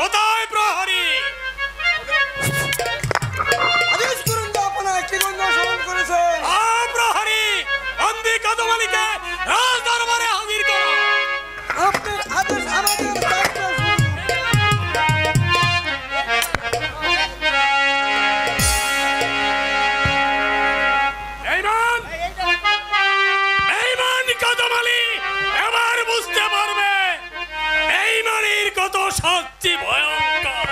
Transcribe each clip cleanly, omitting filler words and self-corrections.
কোথায় প্রহরী? আদেশ করুন জাহাপনা, কি গন্ধ স্মরণ করেছেন? প্রহরী, বন্দী কদমালীকে রাজ দরবারে হাজির করো। আপনার আদেশ আমাদের দায়িত্ব। বেঈমান কদমালী এবার বুঝতে পারবে বেঈমানির কত শাস্তি ভয়ঙ্কর।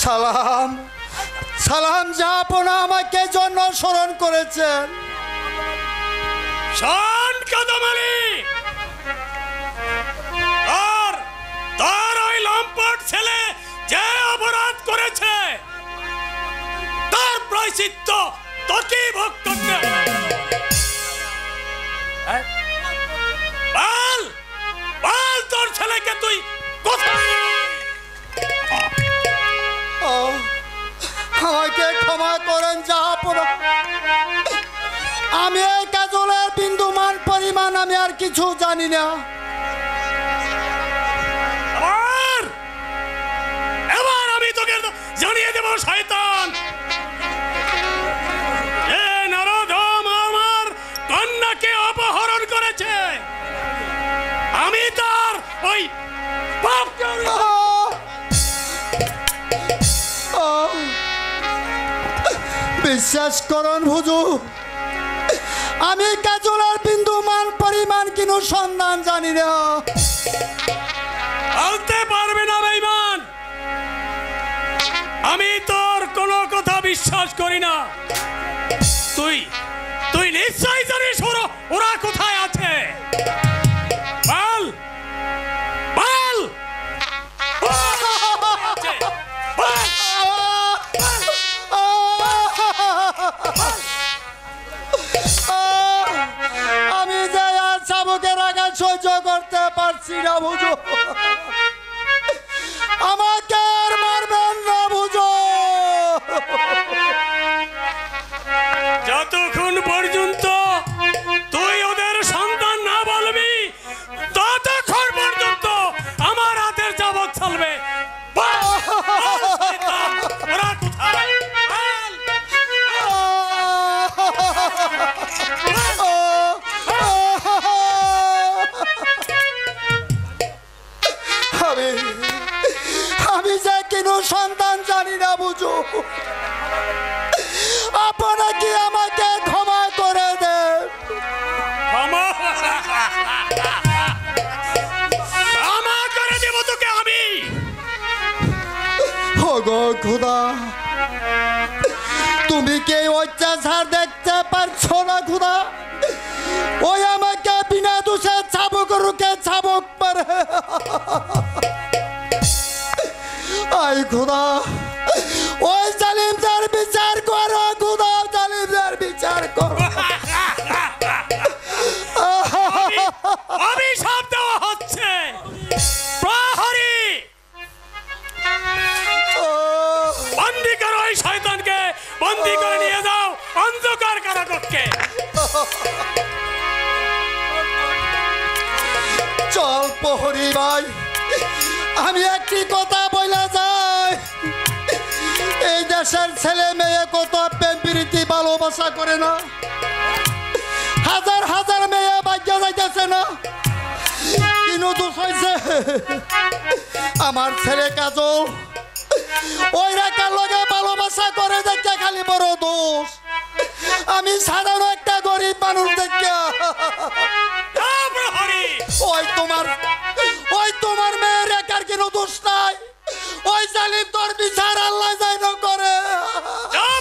সালাম সালাম জাহাপনা, আমাকে জন্য স্মরণ করেছেন। শোন কদমালী, আর তার ওই লম্পট ছেলে যে অপরাধ করেছে তার প্রায়শ্চিত্ত তোকে ভোগ করতে হবে। বল বল, তোর ছেলেকে তুই কোথায়? আমাকে ক্ষমা করেন জাহাপনা, আমি এই কাজলের বিন্দুমান পরিমাণ আমি আর কিছু জানি না। এবার আমি তোকে জানিয়ে দেব শয়তান, এ নরধম আমার কন্যাকে অপহরণ করেছে। আমি তার ওই পাপকে বিশ্বাস করুন হুজুর, আমি কাজলের বিন্দুমান পরিমাণ কিনো সন্ধান জানি না। বলতে পারবে না বেঈমান, আমি তোর কোনো কথা বিশ্বাস করি না। তুই তুই নিশ্চয় জানিস ওরা কোথায় আছে। বল বল আমি যে আর চাবুকের আঘাত সহ্য করতে পারছি না বুঝো, আমাকে আর মারবেন না বুঝো। যতক্ষণ পর্যন্ত তুই ওদের সন্তান না বলবি ততক্ষণ পর্যন্ত আমার হাতের চাবুক চলবে। বল, বল শয়তান, ওরা কোথায়? আমি যে কিনো সন্তান জানি না বুঝো, আপনারা কি আমাকে ক্ষমা করে দেন? ক্ষমা করে দেব তোকে আমি। ওগো খোদা, তুমি কি অত্যাচার দেখতে পারছো না খোদা? ওই আমাকে বিনা দোষে চাবুক রুকে চাবুক মারে। আই খোদা, ওই জালিমদের বিচার করো খোদা, জালিমদের বিচার করো। অভিশাপ দেওয়া হচ্ছে। প্রহরী, বন্দী করো ওই শয়তানকে, বন্দী করে নিয়ে যাও অন্ধকার কারাকক্ষে। চল প্রহরী ভাই, আমি একটি কথা বলে যাই, এই দেশের ছেলে মেয়ে কত প্রেম প্রীতি ভালোবাসা করে না, হাজার হাজার মেয়ে ভাগ্য যাইতেছে না, কিন্তু দোষ হয়েছে আমার ছেলে কাজল, ওই রেখার লগে ভালোবাসা করে দেখে খালি বড় দোষ। আমি সাধারণ একটা গরিব মানুষ দেখে ওই তোমার মেয়ের রেখার কোনো দোষ নাই, ওই জালিম তোর বিচার আল্লাহ যাই না করে।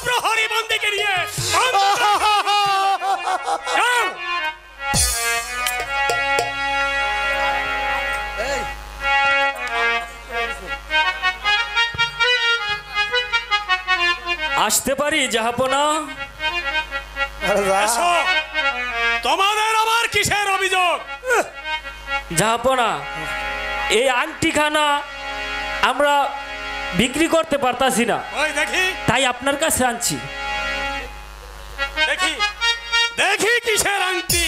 প্রহরী, বন্দীকে নিয়ে আসতে পারি জাহাপনা? তোমাদের আবার কিসের অভিযোগ? জাহাপনা, এই আংটিখানা আমরা বিক্রি করতে পারতাছি না, ওই দেখি তাই আপনার কাছে আনছি। দেখি দেখি কিসের আংটি।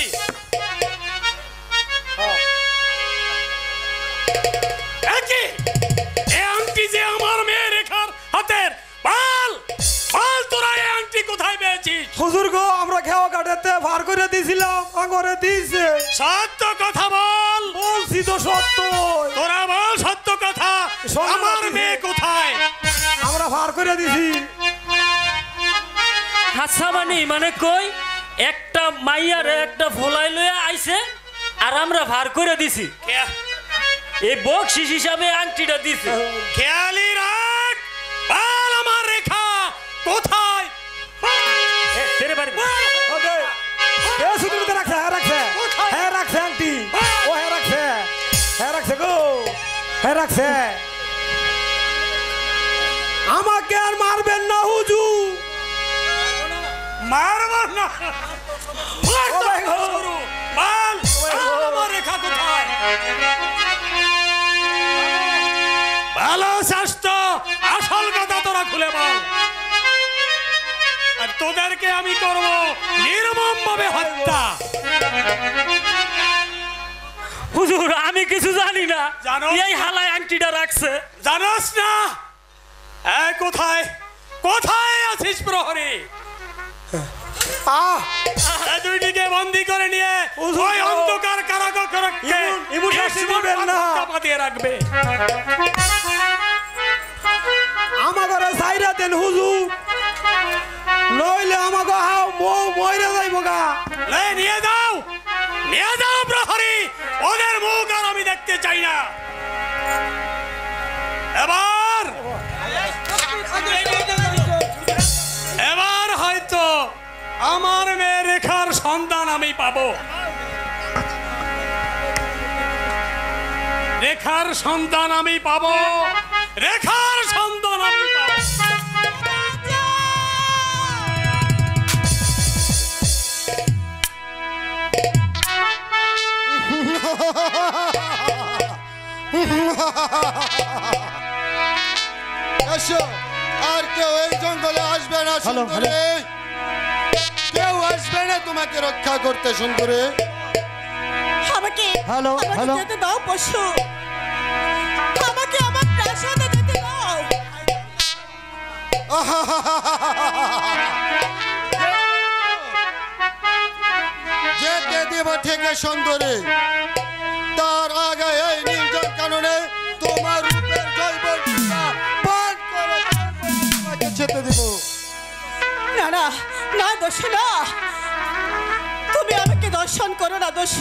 একই এই আংটি যে আমার মেয়ে রেখার হাতের। বল বল তোরা এই আংটি কোথায় পেয়েছিস? হুজুর গো, আমরা খেওয়া কাটাতে ভার করে দিয়েছিলাম, আগরে দিয়েছে। সত্য কথা বল। বলছি তো সত্য। তোরা বল সত্য কথা, শোনো আমার না, মেয়ে কোথায়? আমরা ভার করে দিছি। হাসামানি মানে কই একটা মাইয়ারে একটা ফলাই লইয়া আইছে আর আমরা ভার করে দিছি। এই বকশিস হিসাবে আংটিটা দিছে। খেয়ালি রাখ। বল আমার রেখা কোথায়? তেরে বাড়ি ওকে এ শুধু তো রাখছে, হ্যাঁ রাখছে, হ্যাঁ রাখছে আন্টি, ও হ্যাঁ রাখছে, হ্যাঁ রাখছে গো, হ্যাঁ রাখছে। আমাকে আর মারবেন না হুজুর। মারব না। মার ও তো ভাই গো। শুরু। বল বল আমার রেখা কোথায়? ভালো স্বাস্থ্য আসল কথা তোরা খুলে বল। আর তোদেরকে আমি করব নির্মম ভাবে হত্যা। হুজুর আমি কিছু জানি না। জানো? এই হালায় আংটিটা রাখছে। জানোস না? কোথায় কোথায় আছিস প্রহরী? এই দুইটিকে বন্দি করে নিয়ে হুজুর ওই গো। অন্ধকার কারাগারকে ইমন শাস্তি দিবেন না। চাপা দিয়ে রাখবে। আমাদের সাইরা দেন হুজুর, নইলে আমাকে হাও মইরা যাইব গা। নিয়ে যাও প্রহরী। ওদের মুখ আর আমি দেখতে চাই না। এবার হয়তো আমার মেয়ে রেখার সন্তান আমি পাবো। রেখার সন্তান আমি পাবো। রেখার সন্তান আমি পাবো। এসো, আর কেউ এই জঙ্গলে আসবে না সুন্দরী। কেউ আসবে না তোমাকে রক্ষা করতে সুন্দরী। আমাকে হ্যালো, আমাকে হ্যালো। যেতে দাও পশু, আমাকে আমার প্রাসাদে যেতে দাও। যেতে দিব ঠিক সুন্দরী, তার আগে এই নির্জন কারণে তোমার রূপের জৈব টিকা পান করে তোমাকে যেতে দিব। না না না দোষ না, তুমি আমাকে দর্শন করো না দোষ।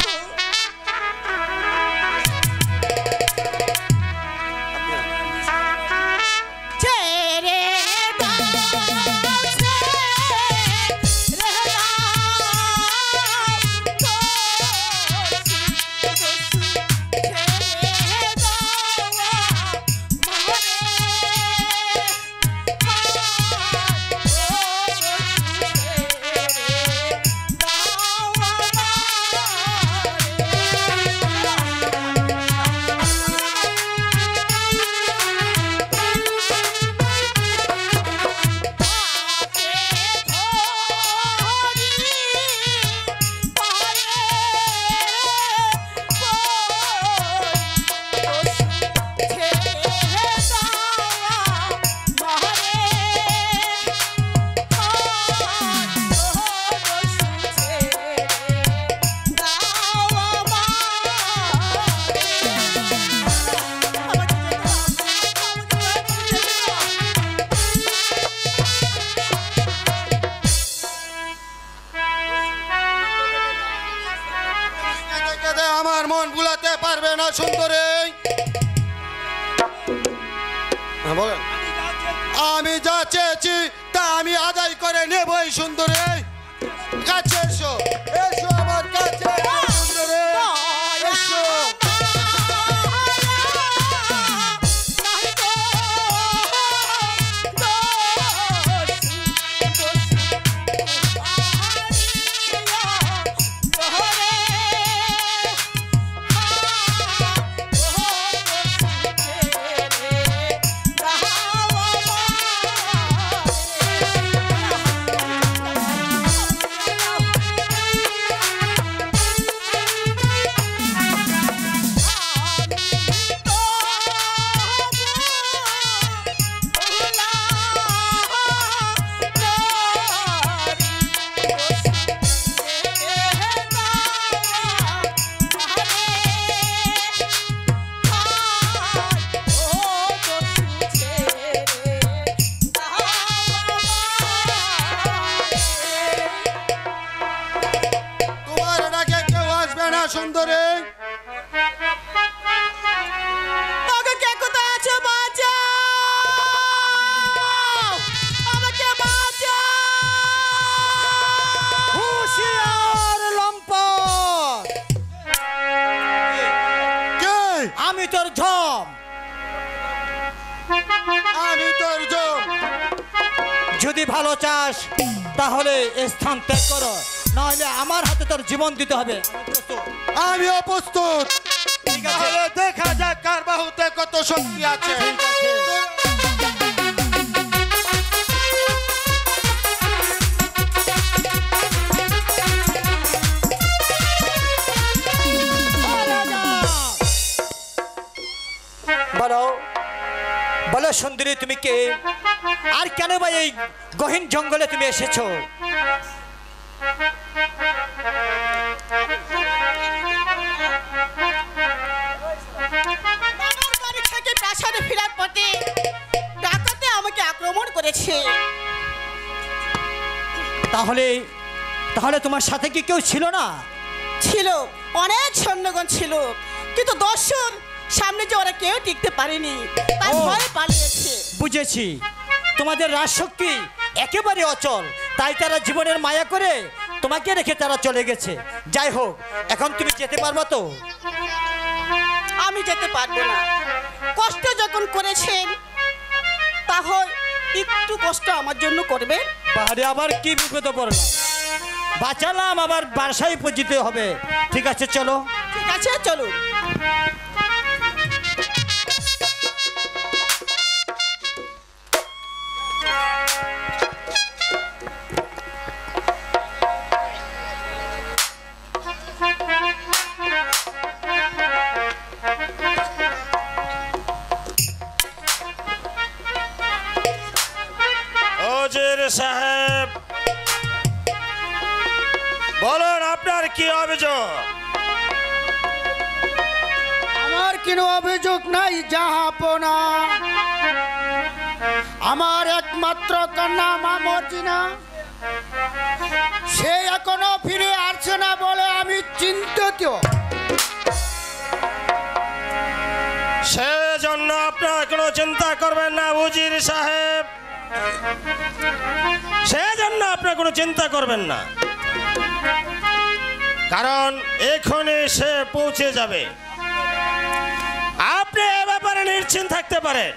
আমার মন ভুলাতে পারবে না সুন্দরী। বলেন, আমি যা চেয়েছি তা আমি আদায় করে নেবই সুন্দরী। কাছে এসো, এসো আমার কাছে সুন্দরী, এসো। সুন্দরী। ওগো কে কোথায় আছো, বাঁচাও আমাকে, বাঁচাও। হুঁশিয়ার লম্পট, কে? আমি তোর ঝম। আমি তোর জম। যদি ভালো চাস তাহলে এই স্থান ত্যাগ করো, নাহলে আমার হাতে তোর জীবন দিতে হবে। আমি অপ্রস্তুত। ঠিক আছে, তাহলে দেখা যাক কার বাহুতে কত শক্তি আছে। ঠিক আছে। বলো বলো সুন্দরী, তুমি কে, আর কেন বা এই গহীন জঙ্গলে তুমি এসেছো? আমার বাড়ি থেকে প্রাসাদে ফেরার পথে ডাকাতে আমাকে আক্রমণ করেছে। তাহলে তাহলে তোমার সাথে কি কেউ ছিল না? ছিল, অনেক সৈন্যগণ ছিল, কিন্তু দর্শন সামনে যে ওরা কেউ টিকতে পারেনি, তাই ও। ভয়ে পালিয়েছে। বুঝেছি, তোমাদের রাজশক্তি একেবারে অচল, তাই তারা জীবনের মায়া করে তোমাকে রেখে তারা চলে গেছে। যাই হোক, এখন তুমি যেতে পারবা তো? আমি যেতে পারবো না। কষ্ট যখন করেছেন, তাহলে একটু কষ্ট আমার জন্য করবে। বাহারে আবার কি বিপদে পড়লাম, বাঁচালাম আবার বাসায় পৌঁছতে হবে। ঠিক আছে চলো। ঠিক আছে, চলুন। ওজির সাহেব, বলুন আপনার কি অভিযোগ? আমার কোনো অভিযোগ নাই জাহাপনা। আমার একমাত্র কন্যা মা মর্জিনা, সে এখনো ফিরে আসছে না বলে আমি চিন্তিত। সেজন্য আপনার কোনো চিন্তা করবেন না উজির সাহেব, সেজন্য আপনার কোনো চিন্তা করবেন না, কারণ এখনই সে পৌঁছে যাবে। আপনি এ ব্যাপারে নিশ্চিন্ত থাকতে পারেন।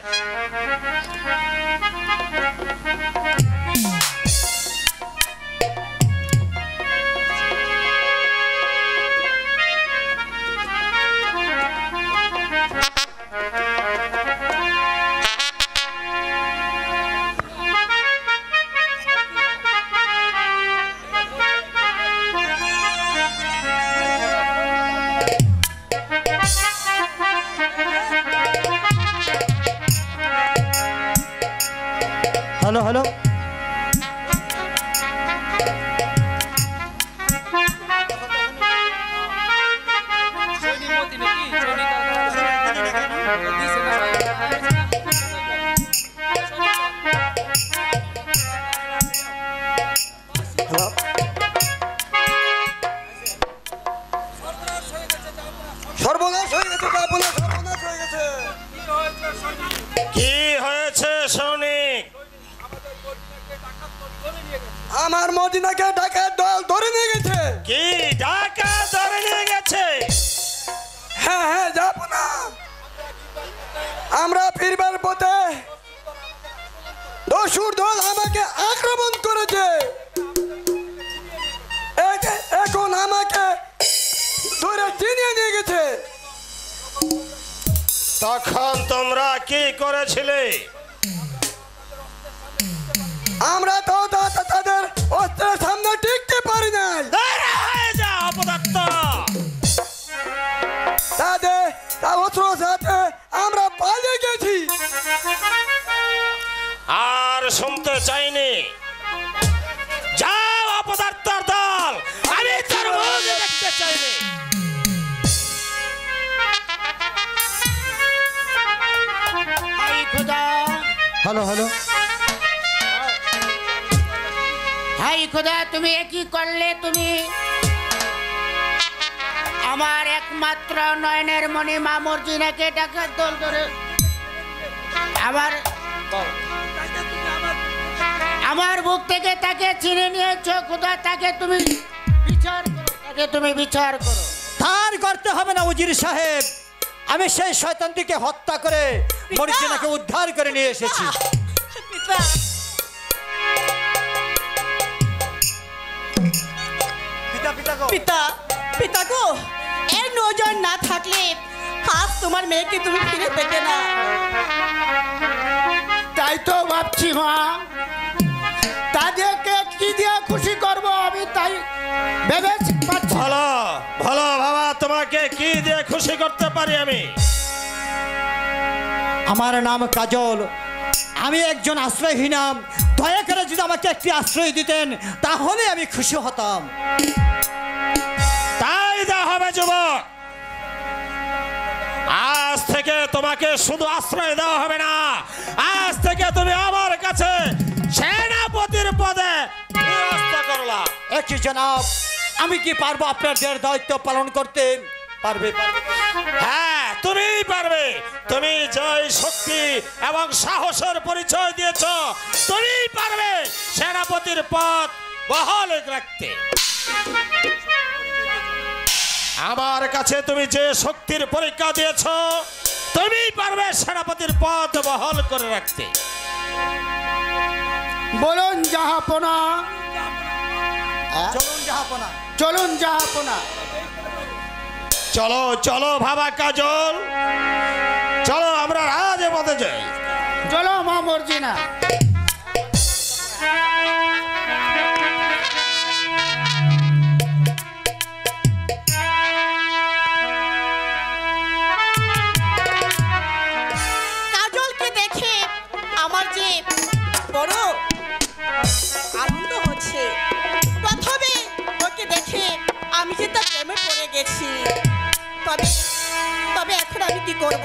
হ্যালো হ্যালো, সর্বনাশ হয়ে গেছে, সর্বনাশ হয়ে গেছে। কি হয়েছে সৈনিক? আমার মদিনাকে ডাকাত দল ধরে নিয়ে গেছে। কি ডাকা ধরে নিয়ে গেছে? হ্যাঁ হ্যাঁ, যাব না। আমরা ফিরবার পথে দস্যুর দল আমাকে আক্রমণ করেছে। এখন আমাকে ধরে চিনিয়ে নিয়ে গেছে। তখন তোমরা কি করেছিলে? আমরা তো তাদের অস্ত্রের সামনে টিকতে পারি নাই। দাঁড়া হয়ে যা অপদার্থ! তাদের অস্ত্র সাথে আমরা পালিয়ে গেছি। আর শুনতে চাইনি। যাও অপদার্থর দল, আমি তোর মুখ দেখতে চাইনি। হ্যালো হ্যালো, হাই খোদা, তুমি এ কি করলে? তুমি আমার একমাত্র নয়নের মণি মা মর্জিনাকে ডাকার দল করে আমার আমার বুক থেকে তাকে চিনে নিয়েছো খোদা, তাকে তুমি বিচার করো, তাকে তুমি বিচার করো। তার করতে হবে না উজির সাহেব, আমি সেই শয়তানটিকে হত্যা করে মর্জিনাকে উদ্ধার করে নিয়ে এসেছি। পিতা পিতা পিতা গো, এর নজর না থাকলে আজ তোমার মেয়েকে তুমি ফিরে পেতে না। তাই তো ভাবছি মা, তাদেরকে কি দিয়ে খুশি করব আমি তাই ভেবেছি পাচ্ছি। ভালো ভালো বাবা, তোমাকে কি দিয়ে খুশি করতে পারি আমি? আমার নাম কাজল, আমি একজন আশ্রয়হীনা, দয়া করে যদি আমাকে একটি আশ্রয় দিতেন তাহলে আমি খুশি হতাম। তাই যা হবে যুবক, আজ থেকে তোমাকে শুধু আশ্রয় দেওয়া হবে না, আজ থেকে তুমি আমার কাছে সেনাপতির পদে নিযুক্ত করলাম। একই জনাব, আমি কি পারবো আপনাদের দায়িত্ব পালন করতে? পারবে? হ্যাঁ তুমিই পারবে, তুমি জয় শক্তি এবং সাহসের পরিচয় দিয়েছ, তুমিই পারবে সেনাপতির পদ বহাল রাখতে। আমার কাছে তুমি যে শক্তির পরীক্ষা দিয়েছ, তুমিই পারবে সেনাপতির পদ বহাল করে রাখতে। বলুন জাহাপনা, চলুন জাহাপনা। চলুন জাহাপনা। চলো চলো বাবা কাজল, চলো আমরা রাজপথে যাই। চলো মা মর্জিনা। কাজলকে দেখে আমার যে বড় আনন্দ হচ্ছে। প্রথমে ওকে দেখে আমি যে তার প্রেমে পড়ে গেছি, তবে তবে এখন আমি কি করব?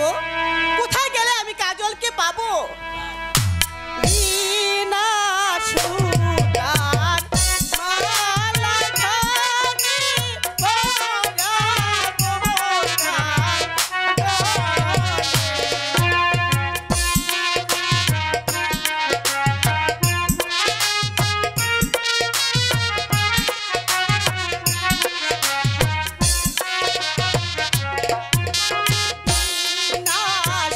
কোথায় গেলে আমি কাজলকে পাবো? বিনা সুতার মালা খানি পরাবো না সুতার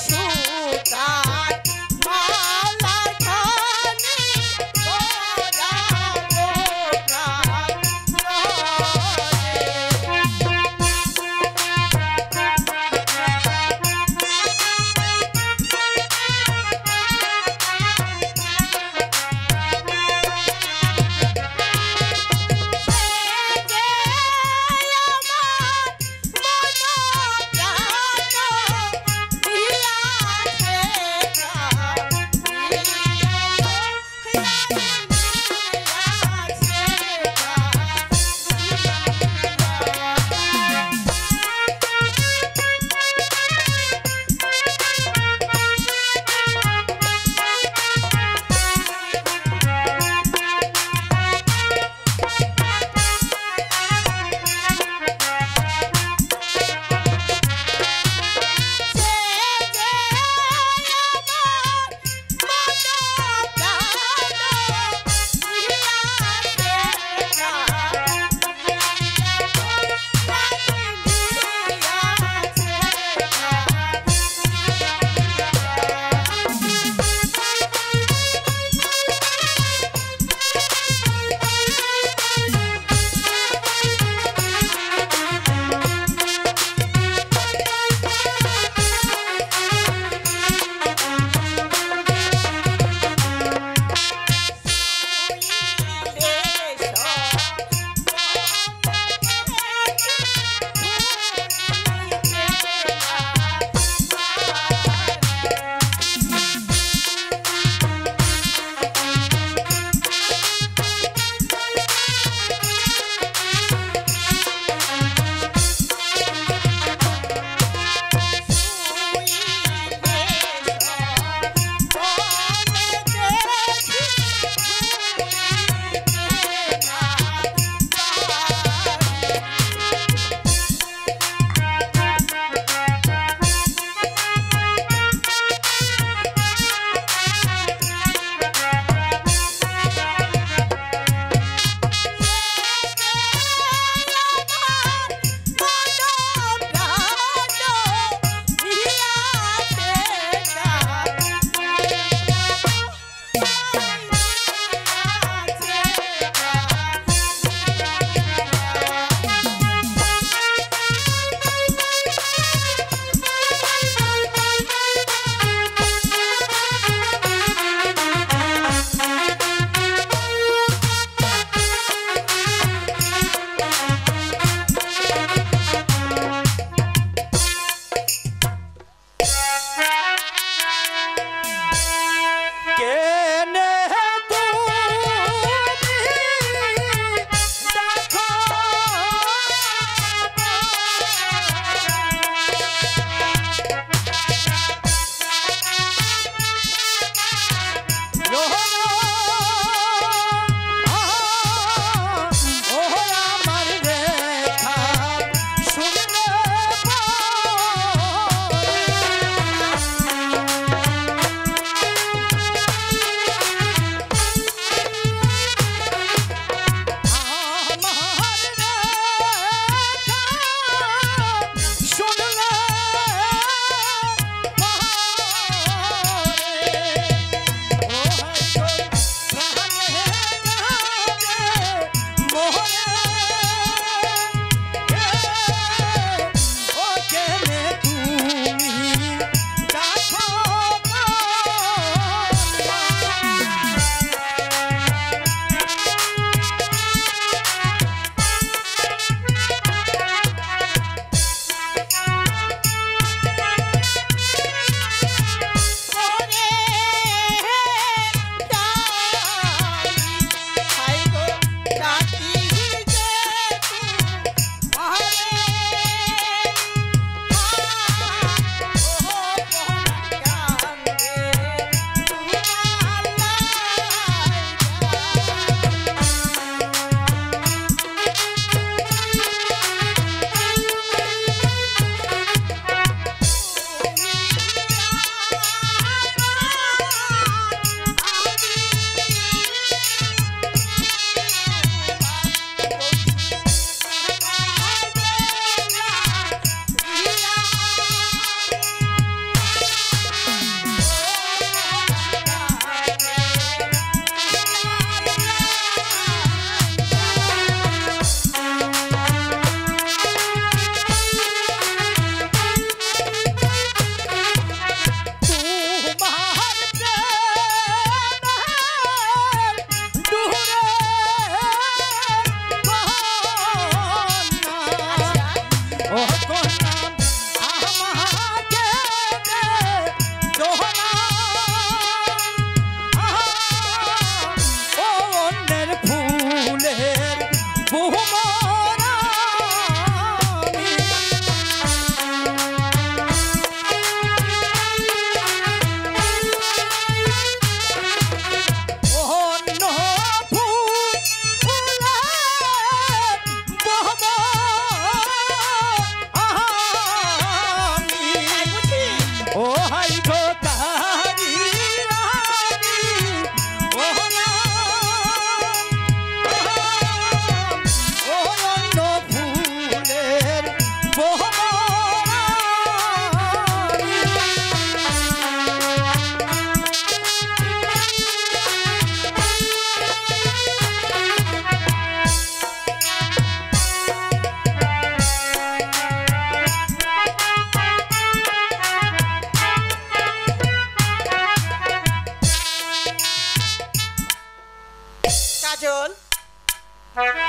কাজল,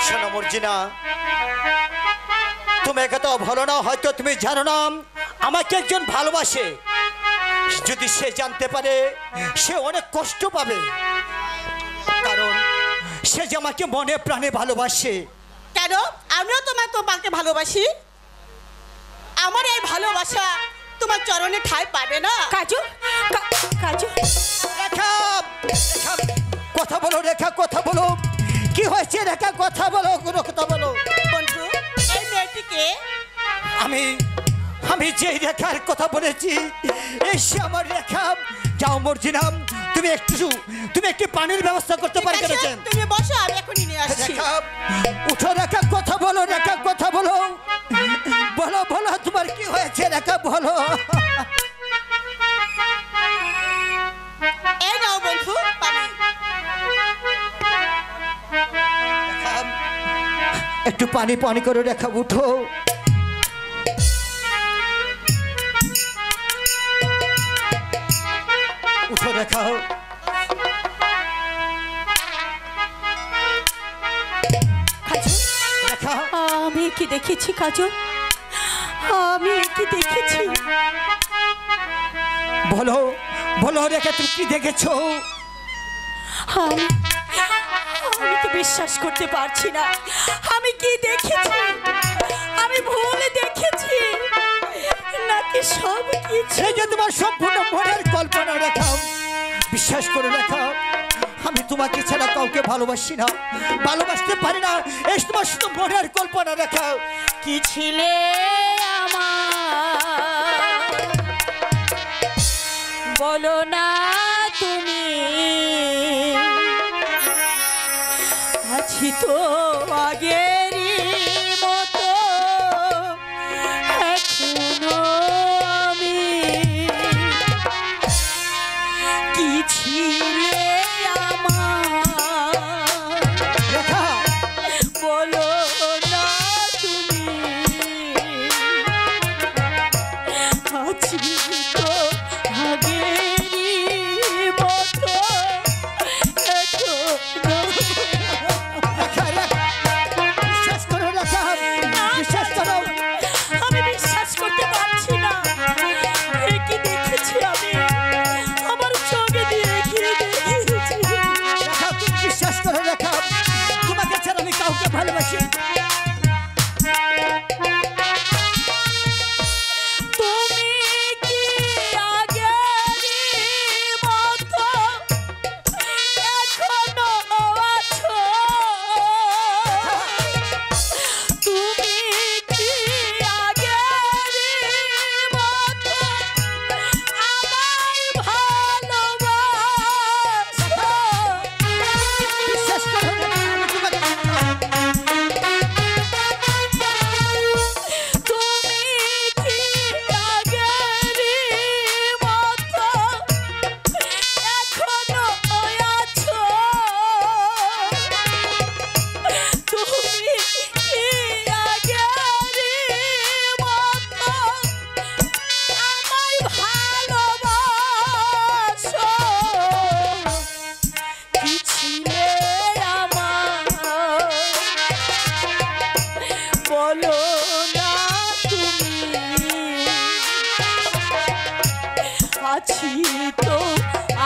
শোনো মর্জিনা, তুমি এত ভালো না, হয়তো তুমি জানো না আমাকে একজন ভালোবাসে। যদি সে জানতে পারে সে অনেক কষ্ট পাবে, কারণ সে যে আমাকে মনে প্রাণে ভালোবাসে। কেন? আমিও তোমাকে ভালোবাসি। আমার এই ভালোবাসা তোমার চরণে ঠাঁই পাবে না। কাজল, কাজল, রেখা, রেখা, কথা বলো রেখা, কথা বলো। কি হয়েছে রেখা? কথা বলো, কোনো কথা বলো। বন্ধু, এই মেয়েটিকে আমি যে রেখার কথা বলেছি এসে আমার রেখা। যাও মর্জিনা, তুমি একটু পানির ব্যবস্থা করতে পারবে ঠিক আছে, না? তুমি বসো, আমি এখনই নিয়ে আসছি। রেখা, উঠো রেখা, কথা বলো রেখা, কথা বলো। বলো বলো, তোমার কি হয়েছে রেখা, বলো। এই নাও বন্ধু পানি। একটু পানি পানি করে রেখা, উঠো। উঠো রেখা। রেখা, আমি কি দেখেছি কাজল? আমি কি দেখেছি? বলো বলো রেখা, তুমি কি দেখেছো? আমি তো বিশ্বাস করতে পারছি না। আমি কি দেখেছি? আমি ভুল দেখেছি নাকি সব কিছু? এই যে তোমার সম্পূর্ণ মনের কল্পনা রেখা। বিশ্বাস করে রেখা, আমি তোমাকে ছাড়া কাউকে ভালোবাসি না, ভালোবাসতে পারি না। এই তোমার শুধু মনের কল্পনা রেখা। কি ছিলে আমার, বলো না তুমি। আছি তো আগেরই মতো এখনো আমি। কি ছিলে আমার, রেখা, বলো না তুমি। আছি তো আগেরই মতো এখনো। রেখা, রেখা, বিশ্বাস করো রেখা, বিশ্বাস করো। আমি বিশ্বাস করতে পারছি না। এ কি দেখেছি আমি? আমার চোখে দিয়ে কি দেখেছি? রেখা, তুমি বিশ্বাস করো রেখা, তোমাকে ছাড়া আমি কাউকে ভালোবাসি। তুমি কি আগেরই মতো এখনো আছো? তুমি কি আগেরই মতো আমায় ভালোবাসো? বিশ্বাস করো রেখা, আমি তোমাকে তুমি কি আগেরই মতো এখনো আছো? তুমি কি আগেরই মতো আমায় ভালোবাসো? কি ছিলে আমার, বলো না তুমি। আছি তো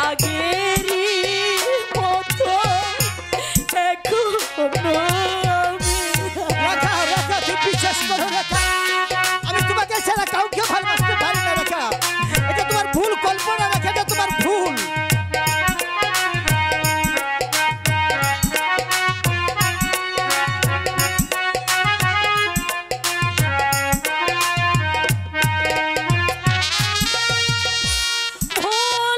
আগেরই মতো এখনো আমি। রেখা, রেখা, তুমি বিশ্বাস করো রেখা, আমি তোমাকে ছাড়া কাউকে ভালোবাসতে পারি না রেখা। এটা তোমার ভুল কল্পনা রেখা, এটা তোমার ভুল। ভুল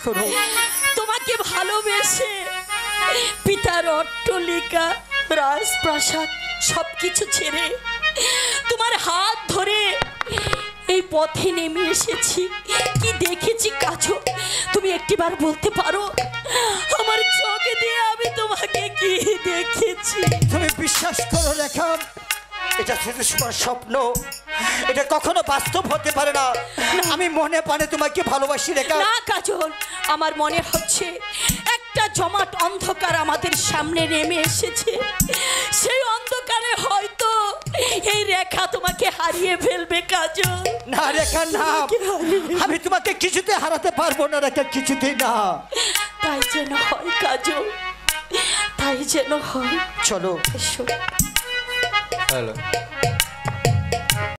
করো। তোমাকে ভালোবেসে পিতার অট্টালিকা রাজপ্রাসাদ সবকিছু ছেড়ে তোমার হাত ধরে এই পথে নেমে এসেছি। কি দেখেছি কাজল, তুমি একটিবার বলতে পারো আমার চোখে দিয়ে আমি তোমাকে কি দেখেছি? তুমি বিশ্বাস করো রেখা, এটা শুধু তোমার স্বপ্ন, এটা কখনো বাস্তব হতে পারে না। আমি মনে প্রাণে তোমাকে ভালোবাসি রেখা। না কাজল, আমার মনে হচ্ছে একটা জমাট অন্ধকার আমাদের সামনে নেমে এসেছে। সেই অন্ধকারে হয়তো এই রেখা তোমাকে হারিয়ে ফেলবে কাজল। না রেখা না, আমি তোমাকে কিছুতে হারাতে পারবো না রেখা, কিছুতেই না। তাই যেন হয় কাজল, তাই যেন হয়। চলো। এসো। হ্যালো